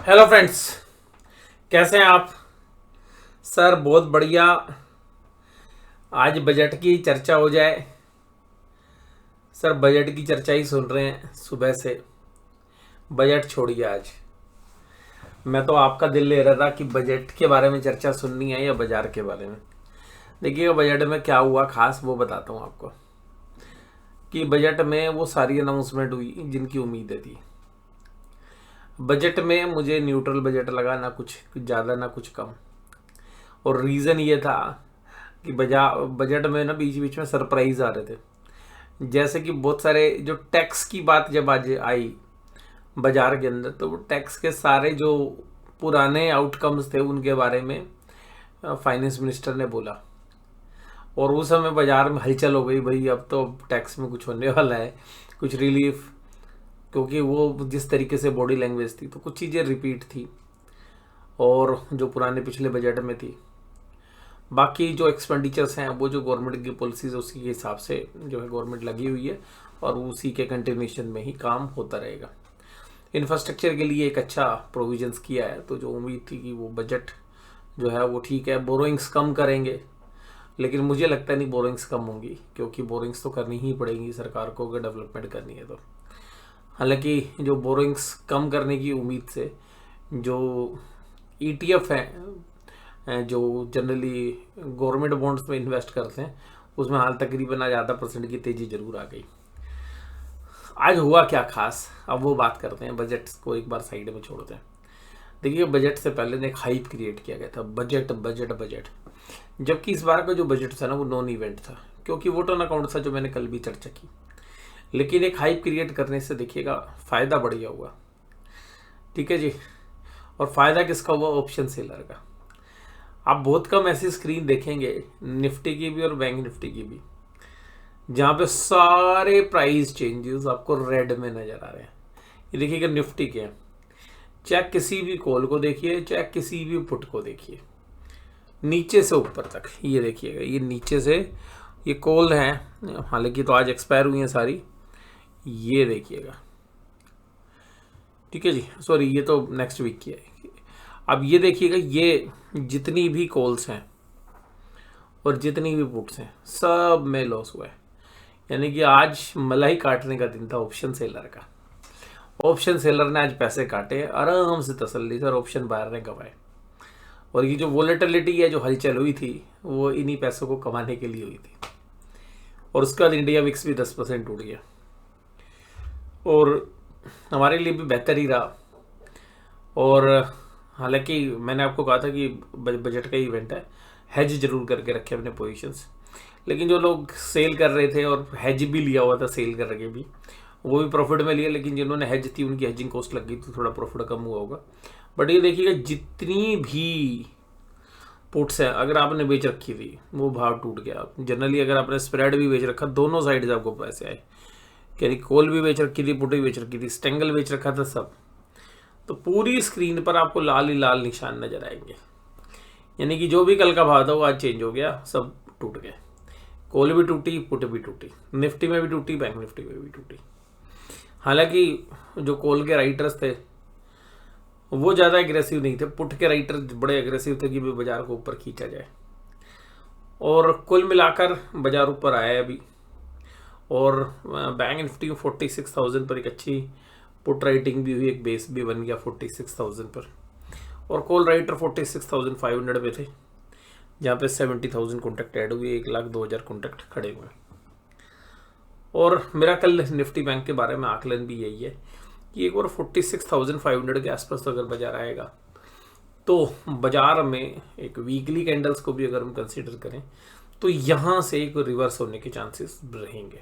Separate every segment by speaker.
Speaker 1: Hello friends, कैसे हैं आप? सर बहुत बढ़िया। आज बजट की चर्चा हो जाए। सर बजट की चर्चा ही सुन रहे हैं सुबह से। बजट छोड़िए आज। मैं तो आपका दिल ले रहा था कि बजट के बारे में चर्चा सुननी है या बाजार के बारे में। देखिएगा बजट में क्या हुआ खास वो बताता हूँ आपको। कि बजट में वो सारी अनाउंसमेंट हुई जिनकी उम्मीदें थी। बजट में मुझे न्यूट्रल बजट लगा, ना कुछ ज़्यादा ना कुछ कम। और रीज़न ये था कि बजट में ना बीच बीच में सरप्राइज आ रहे थे। जैसे कि बहुत सारे जो टैक्स की बात जब आज आई बाजार के अंदर, तो वो टैक्स के सारे जो पुराने आउटकम्स थे उनके बारे में फाइनेंस मिनिस्टर ने बोला। और उस समय बाजार में हलचल हो गई, भाई अब तो टैक्स में कुछ होने वाला है, कुछ रिलीफ। क्योंकि वो जिस तरीके से बॉडी लैंग्वेज थी तो कुछ चीज़ें रिपीट थी और जो पुराने पिछले बजट में थी। बाकी जो एक्सपेंडिचर्स हैं वो जो गवर्नमेंट की पॉलिसीज है उसी के हिसाब से जो है गवर्नमेंट लगी हुई है और उसी के कंटिन्यूशन में ही काम होता रहेगा। इंफ्रास्ट्रक्चर के लिए एक अच्छा प्रोविजंस किया है, तो जो उम्मीद थी कि वो बजट जो है वो ठीक है, बोरोइंग्स कम करेंगे। लेकिन मुझे लगता नहीं बोरोइंग्स कम होंगी, क्योंकि बोरोइंग्स तो करनी ही पड़ेगी सरकार को अगर डेवलपमेंट करनी है तो। हालांकि जो बोरोइंग्स कम करने की उम्मीद से जो ईटीएफ हैं जो जनरली गवर्नमेंट बॉन्ड्स में इन्वेस्ट करते हैं, उसमें हाल तकरीबन आज आधा % की तेज़ी जरूर आ गई। आज हुआ क्या खास, अब वो बात करते हैं। बजट को एक बार साइड में छोड़ते हैं। देखिए बजट से पहले ने एक हाइप क्रिएट किया गया था, बजट बजट बजट। जबकि इस बार का जो बजट था ना वो नॉन इवेंट था, क्योंकि वोट ऑन अकाउंट था जो मैंने कल भी चर्चा की। लेकिन एक हाइप क्रिएट करने से देखिएगा फ़ायदा बढ़िया हुआ। ठीक है जी। और फ़ायदा किसका हुआ? ऑप्शन सेलर का। आप बहुत कम ऐसी स्क्रीन देखेंगे, निफ्टी की भी और बैंक निफ्टी की भी, जहाँ पे सारे प्राइस चेंजेस आपको रेड में नज़र आ रहे हैं। ये देखिएगा निफ्टी के, चाहे किसी भी कॉल को देखिए चाहे किसी भी पुट को देखिए, नीचे से ऊपर तक ये देखिएगा। ये नीचे से ये कॉल है, हालांकि तो आज एक्सपायर हुई हैं सारी। ये देखिएगा, ठीक है जी, सॉरी ये तो नेक्स्ट वीक की है। अब ये देखिएगा, ये जितनी भी कॉल्स हैं और जितनी भी पुट्स हैं सब में लॉस हुआ है। यानी कि आज मलाई काटने का दिन था ऑप्शन सेलर का। ऑप्शन सेलर ने आज पैसे काटे आराम से, तसल्ली से, और ऑप्शन बायर ने गवाए। और ये जो वोलेटिलिटी है, जो हलचल हुई थी, वो इन्हीं पैसों को कमाने के लिए हुई थी। और उसके बाद इंडिया विक्स भी 10% टूट गया और हमारे लिए भी बेहतर ही रहा। और हालांकि मैंने आपको कहा था कि बजट का इवेंट है, हेज जरूर करके रखे अपने पोजीशंस। लेकिन जो लोग सेल कर रहे थे और हेज भी लिया हुआ था सेल करके भी, वो भी प्रॉफिट में लिए। लेकिन जिन्होंने हेज थी उनकी हेजिंग कॉस्ट लग गई तो थोड़ा प्रॉफिट कम हुआ होगा। बट ये देखिएगा जितनी भी पुट्स है अगर आपने बेच रखी थी वो भाव टूट गया। जनरली अगर आपने स्प्रेड भी बेच रखा, दोनों साइड से आपको पैसे आए। यानी कॉल भी बेच रखी थी, पुट भी बेच रखी थी, स्टेंगल बेच रखा था, सब। तो पूरी स्क्रीन पर आपको लाल ही लाल निशान नजर आएंगे। यानी कि जो भी कल का भाव था वो आज चेंज हो गया, सब टूट गए। कॉल भी टूटी, पुट भी टूटी, निफ्टी में भी टूटी, बैंक निफ्टी में भी टूटी। हालांकि जो कॉल के राइटर्स थे वो ज़्यादा एग्रेसिव नहीं थे, पुट के राइटर बड़े एग्रेसिव थे कि बाजार को ऊपर खींचा जाए। और कुल मिलाकर बाजार ऊपर आया है अभी। और बैंक निफ्टी में 46,000 पर एक अच्छी पुट राइटिंग भी हुई, एक बेस भी बन गया 46,000 पर। और कॉल राइटर 46,500 पे थे, जहाँ पे 70,000 कॉन्टैक्ट ऐड हुए, 1,02,000 कॉन्टैक्ट खड़े हुए। और मेरा कल निफ्टी बैंक के बारे में आकलन भी यही है कि एक बार 46,500 के आसपास अगर बाजार आएगा तो बाजार में एक वीकली कैंडल्स को भी अगर हम कंसीडर करें तो यहाँ से एक रिवर्स होने के चांसेस रहेंगे।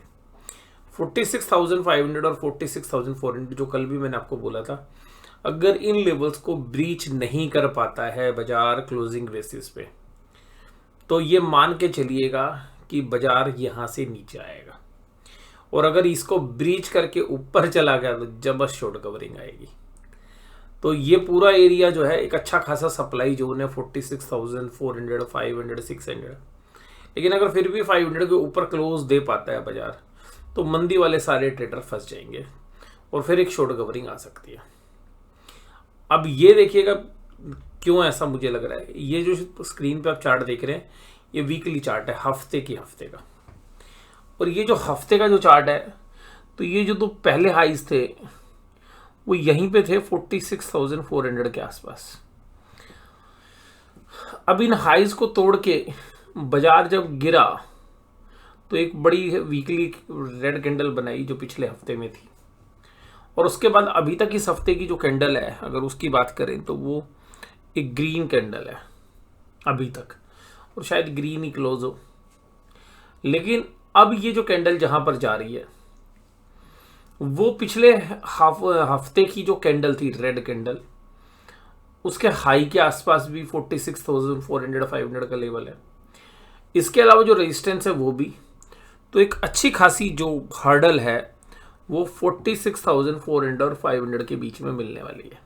Speaker 1: 46,500 और 46,400 जो कल भी मैंने आपको बोला था, अगर इन लेवल्स को ब्रीच नहीं कर पाता है बाजार क्लोजिंग बेसिस पे, तो ये मान के चलिएगा कि बाजार यहाँ से नीचे आएगा। और अगर इसको ब्रीच करके ऊपर चला गया तो जबरदस्त शॉर्ट कवरिंग आएगी। तो ये पूरा एरिया जो है एक अच्छा खासा सप्लाई जोन है, 46,400, 500, 600। लेकिन अगर फिर भी 500 के ऊपर क्लोज दे पाता है बाजार तो मंदी वाले सारे ट्रेडर फंस जाएंगे और फिर एक शॉर्ट कवरिंग आ सकती है। अब ये देखिएगा क्यों ऐसा मुझे लग रहा है। ये जो स्क्रीन पे आप चार्ट देख रहे हैं ये वीकली चार्ट है, हफ्ते का। और ये जो हफ्ते का जो चार्ट है, तो ये जो दो पहले हाइज थे वो यहीं पे थे 46,400 के आसपास। अब इन हाइज को तोड़ के बाजार जब गिरा तो एक बड़ी वीकली रेड कैंडल बनाई जो पिछले हफ्ते में थी, और उसके बाद अभी तक इस हफ्ते की जो कैंडल है अगर उसकी बात करें तो वो एक ग्रीन कैंडल है अभी तक, और शायद ग्रीन ही क्लोज हो। लेकिन अब ये जो कैंडल जहां पर जा रही है वो पिछले हफ्ते की जो कैंडल थी रेड कैंडल, उसके हाई के आसपास भी 46,400 500 का लेवल है। इसके अलावा जो रेजिस्टेंस है वो भी, तो एक अच्छी खासी जो हर्डल है वो 46,400 और 500 के बीच में मिलने वाली है।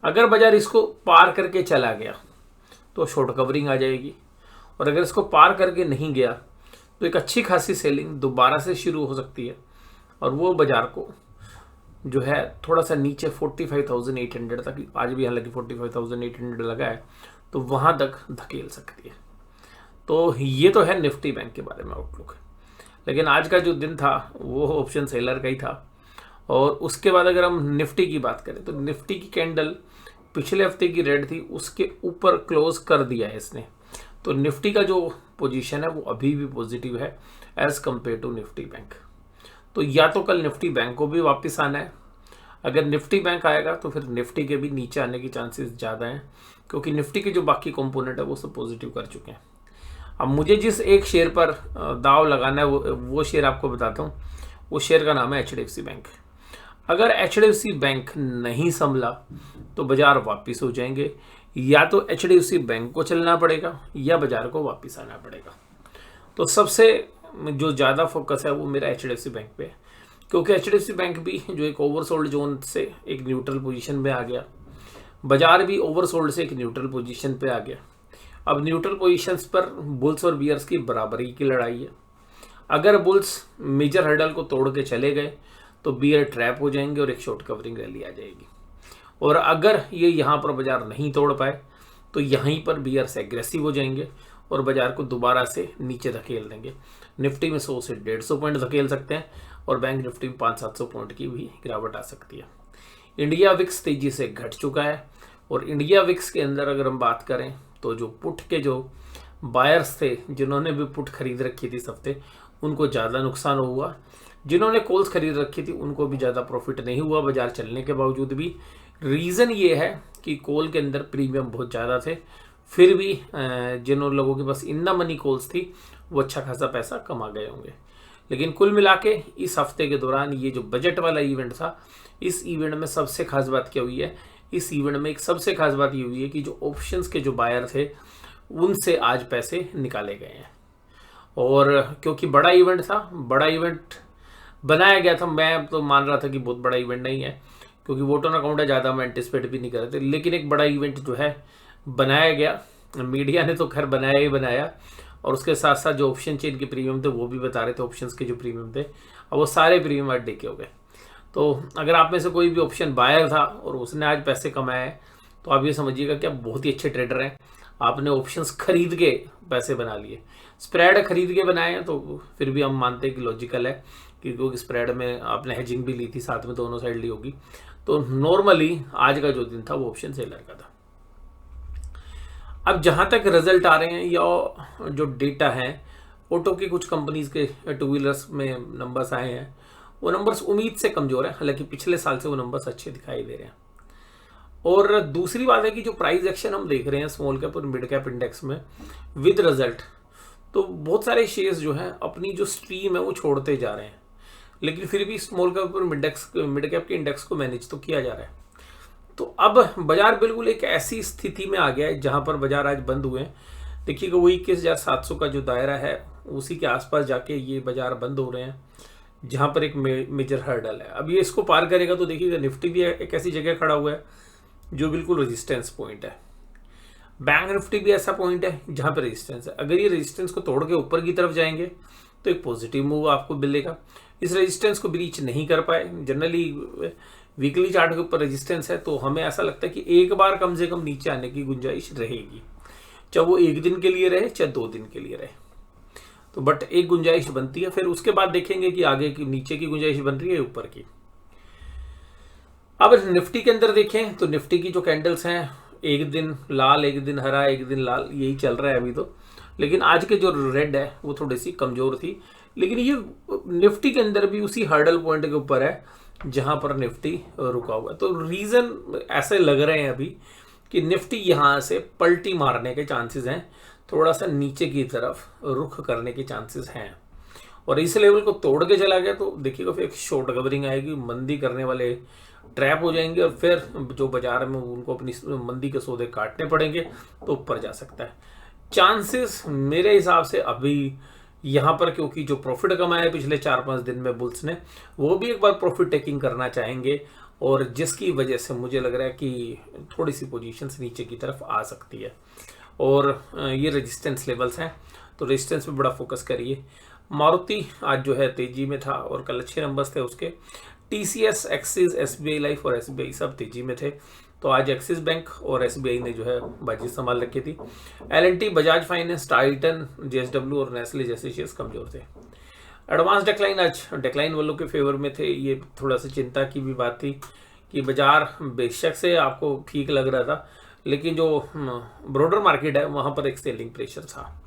Speaker 1: अगर बाजार इसको पार करके चला गया तो शॉर्ट कवरिंग आ जाएगी, और अगर इसको पार करके नहीं गया तो एक अच्छी खासी सेलिंग दोबारा से शुरू हो सकती है, और वो बाजार को जो है थोड़ा सा नीचे 45,800 तक, आज भी हालांकि 45,800 लगा है, तो वहां तक धकेल सकती है। तो ये तो है निफ्टी बैंक के बारे में आउटलुक। लेकिन आज का जो दिन था वो ऑप्शन सेलर का ही था। और उसके बाद अगर हम निफ्टी की बात करें तो निफ्टी की कैंडल पिछले हफ्ते की रेड थी उसके ऊपर क्लोज कर दिया है इसने, तो निफ्टी का जो पोजीशन है वो अभी भी पॉजिटिव है as compared to Nifty bank. तो या तो कल निफ्टी बैंक को भी वापस आना है, अगर निफ्टी बैंक आएगा तो फिर निफ्टी के भी नीचे आने की चांसेस ज़्यादा हैं, क्योंकि निफ्टी के जो बाकी कंपोनेंट है वो सब पॉजिटिव कर चुके हैं। अब मुझे जिस एक शेयर पर दाव लगाना है वो शेयर आपको बताता हूँ। वो शेयर का नाम है HDFC बैंक। अगर HDFC बैंक नहीं संभला तो बाजार वापस हो जाएंगे, या तो HDFC बैंक को चलना पड़ेगा या बाजार को वापस आना पड़ेगा। तो सबसे जो ज़्यादा फोकस है वो मेरा HDFC बैंक पे है, क्योंकि HDFC बैंक भी जो एक ओवरसोल्ड जोन से एक न्यूट्रल पोजीशन में आ गया, बाजार भी ओवरसोल्ड से एक न्यूट्रल पोजीशन पे आ गया। अब न्यूट्रल पोजीशंस पर बुल्स और बियर्स की बराबरी की लड़ाई है। अगर बुल्स मेजर हर्डल को तोड़ के चले गए तो बियर ट्रैप हो जाएंगे और एक शॉर्ट कवरिंग रैली आ जाएगी, और अगर ये यहाँ पर बाजार नहीं तोड़ पाए तो यहीं पर बियर्स एग्रेसिव हो जाएंगे और बाजार को दोबारा से नीचे धकेल देंगे। निफ्टी में 100 से 150 पॉइंट धकेल सकते हैं, और बैंक निफ्टी में 500-700 पॉइंट की भी गिरावट आ सकती है। इंडिया विक्स तेजी से घट चुका है, और इंडिया विक्स के अंदर अगर हम बात करें तो जो पुट के जो बायर्स थे जिन्होंने भी पुट खरीद रखी थी इस हफ्ते, उनको ज़्यादा नुकसान हुआ। जिन्होंने कॉल्स खरीद रखी थी उनको भी ज़्यादा प्रॉफिट नहीं हुआ बाजार चलने के बावजूद भी। रीज़न ये है कि कॉल के अंदर प्रीमियम बहुत ज़्यादा थे, फिर भी जिन लोगों के पास इन द मनी कॉल्स थी वो अच्छा खासा पैसा कमा गए होंगे। लेकिन कुल मिला के इस हफ्ते के दौरान ये जो बजट वाला इवेंट था, इस इवेंट में सबसे खास बात क्या हुई है, इस इवेंट में एक सबसे खास बात ये हुई है कि जो ऑप्शंस के जो बायर थे उनसे आज पैसे निकाले गए हैं। और क्योंकि बड़ा इवेंट था, बड़ा इवेंट बनाया गया था, मैं तो मान रहा था कि बहुत बड़ा इवेंट नहीं है क्योंकि वोट ऑन अकाउंट है, ज़्यादा मैं एंटिसिपेट भी नहीं कर रहे थे, लेकिन एक बड़ा इवेंट जो है बनाया गया। मीडिया ने तो खैर बनाया ही बनाया, और उसके साथ साथ जो ऑप्शन चेन के प्रीमियम थे वो भी बता रहे थे ऑप्शंस के जो प्रीमियम थे, और वो सारे प्रीमियम आज डे के हो गए। तो अगर आप में से कोई भी ऑप्शन बायर था और उसने आज पैसे कमाए तो आप ये समझिएगा कि आप बहुत ही अच्छे ट्रेडर हैं, आपने ऑप्शंस खरीद के पैसे बना लिए। स्प्रेड खरीद के बनाए हैं तो फिर भी हम मानते हैं कि लॉजिकल है, क्योंकि स्प्रेड में आपने हेजिंग भी ली थी, साथ में दोनों साइड ली होगी। तो नॉर्मली आज का जो दिन था वो ऑप्शन सेलर का था। अब जहां तक रिजल्ट आ रहे हैं या जो डेटा है, ऑटो की कुछ कंपनीज के 2 व्हीलर्स में नंबर्स आए हैं, वो नंबर्स उम्मीद से कमजोर है, हालांकि पिछले साल से वो नंबर्स अच्छे दिखाई दे रहे हैं। और दूसरी बात है कि जो प्राइस एक्शन हम देख रहे हैं स्मॉल कैप और मिड कैप इंडेक्स में विद रिजल्ट, तो बहुत सारे शेयर्स जो हैं अपनी जो स्ट्रीम है वो छोड़ते जा रहे हैं, लेकिन फिर भी स्मॉल कैप और मिड कैप के इंडेक्स को मैनेज तो किया जा रहा है। तो अब बाजार बिल्कुल एक ऐसी स्थिति में आ गया है जहां पर बाजार आज बंद हुए हैं। देखिएगा वो 21,700 का जो दायरा है उसी के आसपास जाके ये बाजार बंद हो रहे हैं, जहां पर एक मेजर हर्डल है। अब ये इसको पार करेगा तो देखिएगा निफ्टी भी एक ऐसी जगह खड़ा हुआ है जो बिल्कुल रेजिस्टेंस पॉइंट है। बैंक निफ्टी भी ऐसा पॉइंट है जहां पर रेजिस्टेंस है। अगर ये रेजिस्टेंस को तोड़ के ऊपर की तरफ जाएंगे तो एक पॉजिटिव मूव आपको मिलेगा। इस रेजिस्टेंस को ब्रीच नहीं कर पाए, जनरली वीकली चार्ट के ऊपर रेजिस्टेंस है, तो हमें ऐसा लगता है कि एक बार कम से कम नीचे आने की गुंजाइश रहेगी, चाहे वो एक दिन के लिए रहे चाहे 2 दिन के लिए रहे, तो बट एक गुंजाइश बनती है। फिर उसके बाद देखेंगे कि आगे की नीचे की गुंजाइश बन रही है ऊपर की। अब निफ्टी के अंदर देखें तो निफ्टी की जो कैंडल्स हैं, एक दिन लाल, एक दिन हरा, एक दिन लाल, यही चल रहा है अभी तो। लेकिन आज के जो रेड है वो थोड़ी सी कमजोर थी, लेकिन ये निफ्टी के अंदर भी उसी हर्डल पॉइंट के ऊपर है जहां पर निफ्टी रुका हुआ है। तो रीजन ऐसे लग रहे हैं अभी कि निफ्टी यहां से पलटी मारने के चांसेस हैं, थोड़ा सा नीचे की तरफ रुख करने के चांसेस हैं, और इस लेवल को तोड़ के चला गया तो देखिएगा फिर एक शॉर्ट कवरिंग आएगी, मंदी करने वाले ट्रैप हो जाएंगे, और फिर जो बाजार में उनको अपनी मंदी के सौदे काटने पड़ेंगे तो ऊपर जा सकता है। चांसेस मेरे हिसाब से अभी यहाँ पर, क्योंकि जो प्रॉफिट कमाया है पिछले 4-5 दिन में बुल्स ने, वो भी एक बार प्रॉफिट टेकिंग करना चाहेंगे, और जिसकी वजह से मुझे लग रहा है कि थोड़ी सी पोजीशंस नीचे की तरफ आ सकती है, और ये रेजिस्टेंस लेवल्स हैं, तो रेजिस्टेंस पे बड़ा फोकस करिए। मारुति आज जो है तेजी में था और कल अच्छे नंबर्स थे उसके। टीसीएस, एक्सिस, एसबीआई लाइफ और एसबीआई सब तेजी में थे, तो आज एक्सिस बैंक और एसबीआई ने जो है बाजी संभाल रखी थी। LNT, Bajaj finance, Titan, JSW और नेस्ले जैसे शेयर्स कमजोर थे। एडवांस डिक्लाइन आज डिक्लाइन वालों के फेवर में थे, ये थोड़ा सा चिंता की भी बात थी कि बाजार बेशक से आपको ठीक लग रहा था, लेकिन जो ब्रॉडर मार्केट है वहां पर एक सेलिंग प्रेशर था।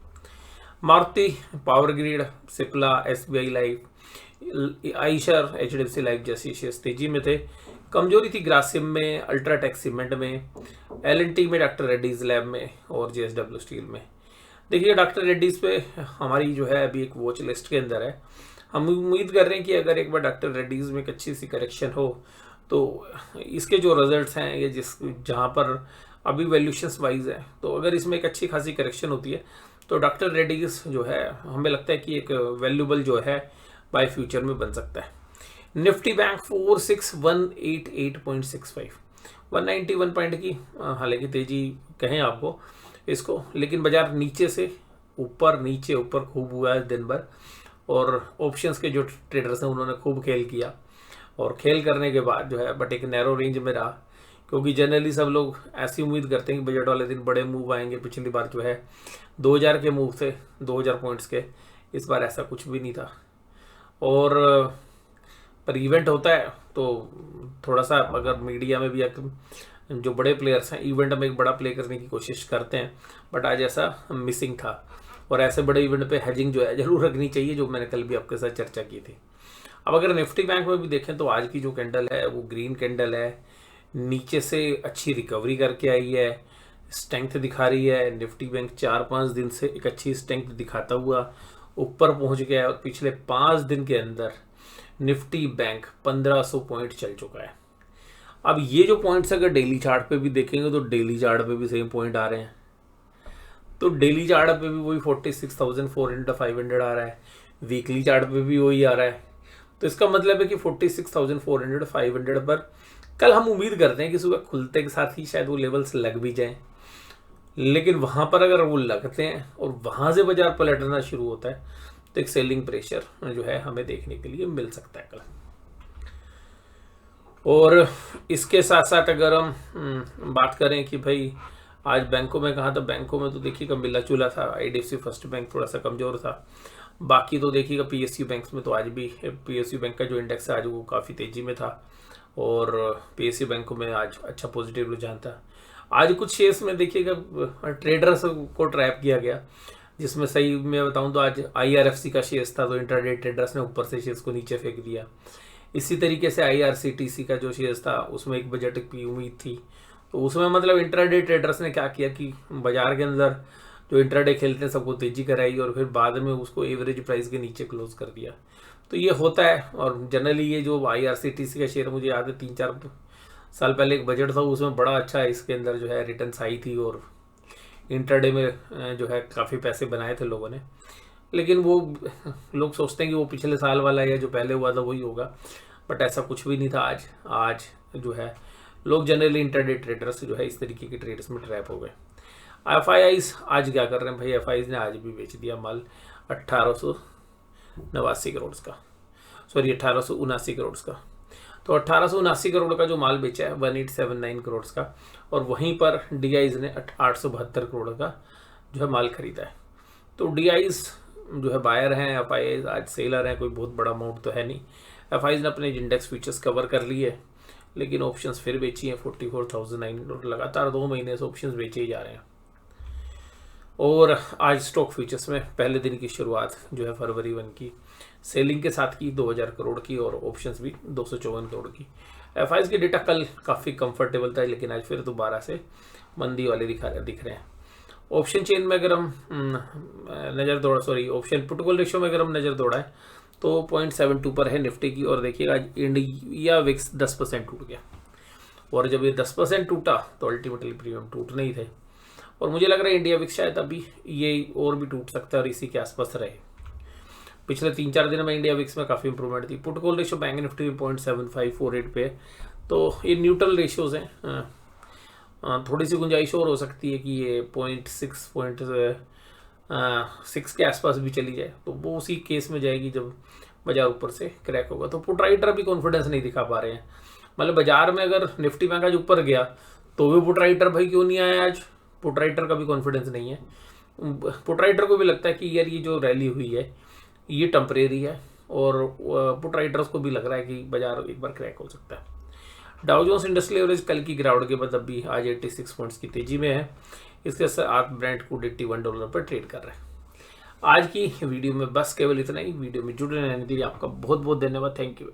Speaker 1: Maruti, power grid, Cipla, SBI life, Eicher, HDFC life जैसी शेयर्स तेजी में थे। कमजोरी थी ग्रासिम में, अल्ट्राटेक सीमेंट में, एलएनटी में, डॉक्टर रेड्डीज लैब में और जेएसडब्ल्यू स्टील में। देखिए डॉक्टर रेड्डीज पे हमारी जो है अभी एक वॉच लिस्ट के अंदर है। हम उम्मीद कर रहे हैं कि अगर एक बार डॉक्टर रेड्डीज में एक अच्छी सी करेक्शन हो तो इसके जो रिजल्ट्स हैं ये जहाँ पर अभी वैल्यूशंस वाइज है, तो अगर इसमें एक अच्छी खासी करेक्शन होती है तो डॉक्टर रेड्डीज जो है हमें लगता है कि एक वैल्यूबल जो है बाय फ्यूचर में बन सकता है। निफ्टी बैंक 46188.65, 191 पॉइंट की हालांकि तेजी कहें आपको इसको, लेकिन बाजार नीचे से ऊपर नीचे ऊपर खूब हुआ है दिन भर, और ऑप्शंस के जो ट्रेडर्स हैं उन्होंने खूब खेल किया, और खेल करने के बाद जो है बट एक नैरो रेंज में रहा, क्योंकि जनरली सब लोग ऐसी उम्मीद करते हैं कि बजट वाले दिन बड़े मूव आएंगे। पिछली बार जो है 2000 के मूव थे, 2000 पॉइंट्स के, इस बार ऐसा कुछ भी नहीं था। और पर इवेंट होता है तो थोड़ा सा अगर मीडिया में भी जो बड़े प्लेयर्स हैं इवेंट में एक बड़ा प्ले करने की कोशिश करते हैं, बट आज ऐसा मिसिंग था, और ऐसे बड़े इवेंट पे हेजिंग जो है जरूर रखनी चाहिए, जो मैंने कल भी आपके साथ चर्चा की थी। अब अगर निफ्टी बैंक में भी देखें तो आज की जो कैंडल है वो ग्रीन कैंडल है, नीचे से अच्छी रिकवरी करके आई है, स्ट्रेंथ दिखा रही है। निफ्टी बैंक 4-5 दिन से एक अच्छी स्ट्रेंथ दिखाता हुआ ऊपर पहुंच गया है, और पिछले 5 दिन के अंदर निफ्टी बैंक 1500 पॉइंट चल चुका है। अब ये जो पॉइंट्स अगर डेली चार्ट पे भी देखेंगे तो डेली चार्ट पे भी सेम पॉइंट आ रहे हैं, तो डेली चार्ट पे भी वही 46,400-500 आ रहा है, वीकली चार्ट पे भी वही आ रहा है। तो इसका मतलब है कि 46,400-500 पर कल हम उम्मीद करते हैं कि सुबह खुलते के साथ ही शायद वो लेवल्स लग भी जाएं, लेकिन वहां पर अगर वो लगते हैं और वहां से बाजार पलटना शुरू होता है तो एक सेलिंग प्रेशर जो है हमें देखने के लिए मिल सकता है कल। और इसके साथ साथ अगर हम बात करें कि भाई आज बैंकों में कहा था, बैंकों में तो देखिएगा मिला जुला था। आईडीएफसी फर्स्ट बैंक थोड़ा सा कमजोर था, बाकी तो देखिएगा पीएसयू बैंक्स में तो आज भी पीएसयू बैंक का जो इंडेक्स है आज वो काफ़ी तेजी में था, और पीएसयू बैंकों में आज अच्छा पॉजिटिव रुझान था। आज कुछ शेयर्स में देखिएगा ट्रेडर्स को ट्रैप किया गया, जिसमें सही मैं बताऊं तो आज आईआरएफसी का शेयर्स था तो इंट्राडे ट्रेडर्स ने ऊपर से शेयर्स को नीचे फेंक दिया। इसी तरीके से आईआरसीटीसी का जो शेयर्स था उसमें एक बजट की उम्मीद थी, तो उसमें मतलब इंट्राडे ट्रेडर्स ने क्या किया कि बाजार के अंदर जो इंट्राडे खेलते हैं सबको तेजी कराई, और फिर बाद में उसको एवरेज प्राइस के नीचे क्लोज कर दिया। तो ये होता है, और जनरली ये जो आईआरसीटीसी का शेयर मुझे याद है 3-4 साल पहले एक बजट था उसमें बड़ा अच्छा इसके अंदर जो है रिटर्न्स आई थी, और इंट्राडे में जो है काफ़ी पैसे बनाए थे लोगों ने। लेकिन वो लोग सोचते हैं कि वो पिछले साल वाला या जो पहले हुआ था वही होगा, बट ऐसा कुछ भी नहीं था। आज जो है लोग जनरली इंट्राडे ट्रेडर्स जो है इस तरीके के ट्रेड्स में ट्रैप हो गए। एफआईआईज आज क्या कर रहे हैं भाई, एफआईआईज ने आज भी बेच दिया माल 1889 करोड़ का, सॉरी 1879 करोड़ का। तो 1879 करोड़ का जो माल बेचा है 1879 करोड़ का, और वहीं पर डीआईज ने 872 करोड़ का जो है माल खरीदा है। तो डीआईज जो है बायर हैं, एफआईआईज आज सेलर हैं, कोई बहुत बड़ा अमाउंट तो है नहीं। एफआईआईज ने अपने इंडेक्स फ्यूचर्स कवर कर लिए, लेकिन ऑप्शंस फिर बेची हैं 44,009 और लगातार 2 महीने से ऑप्शंस बेचे ही जा रहे हैं। और आज स्टॉक फ्यूचर्स में पहले दिन की शुरुआत जो है फरवरी 1 की सेलिंग के साथ की 2000 करोड़ की, और ऑप्शंस भी 254 करोड़ की। एफआईआईज के डेटा कल काफ़ी कंफर्टेबल था, लेकिन आज फिर दोबारा से मंदी वाले दिख रहे हैं। ऑप्शन चेन में अगर हम ऑप्शन पुट कॉल रेशियो में अगर हम नज़र दौड़ाएं तो 0.72 पर है निफ्टी की, और देखिएगा आज इंडिया विक्स 10% टूट गया, और जब ये 10% टूटा तो अल्टीमेटली प्रीमियम टूटने ही थे, और मुझे लग रहा है इंडिया विक्स शायद अभी ये और भी टूट सकता है और इसी के आसपास रहे। पिछले 3-4 दिन में इंडिया विक्स में काफ़ी इंप्रूवमेंट थी। Put call ratio bank Nifty 0.7548 पे, तो ये न्यूट्रल रेशियोज हैं। थोड़ी सी गुंजाइश और हो सकती है कि ये 0.6 के आसपास भी चली जाए, तो वो उसी केस में जाएगी जब बाजार ऊपर से क्रैक होगा। तो पुट राइटर भी कॉन्फिडेंस नहीं दिखा पा रहे हैं, मतलब बाजार में अगर निफ्टी बैंक आज ऊपर गया तो भी पुट राइटर भाई क्यों नहीं आया आज, पुट राइटर का भी कॉन्फिडेंस नहीं है। पुट राइटर को भी लगता है कि यार ये जो रैली हुई है ये टेम्परेरी है, और पुट राइटर्स को भी लग रहा है कि बाजार एक बार क्रैक हो सकता है। डाउ जोन्स इंडस्ट्रियल एवरेज कल की गिरावट के बाद अभी आज 86 पॉइंट्स की तेजी में है। इसके साथ ब्रेंट क्रूड $81 पर ट्रेड कर रहा है। आज की वीडियो में बस केवल इतना ही। वीडियो में जुड़े रहने के लिए आपका बहुत बहुत धन्यवाद। Thank you.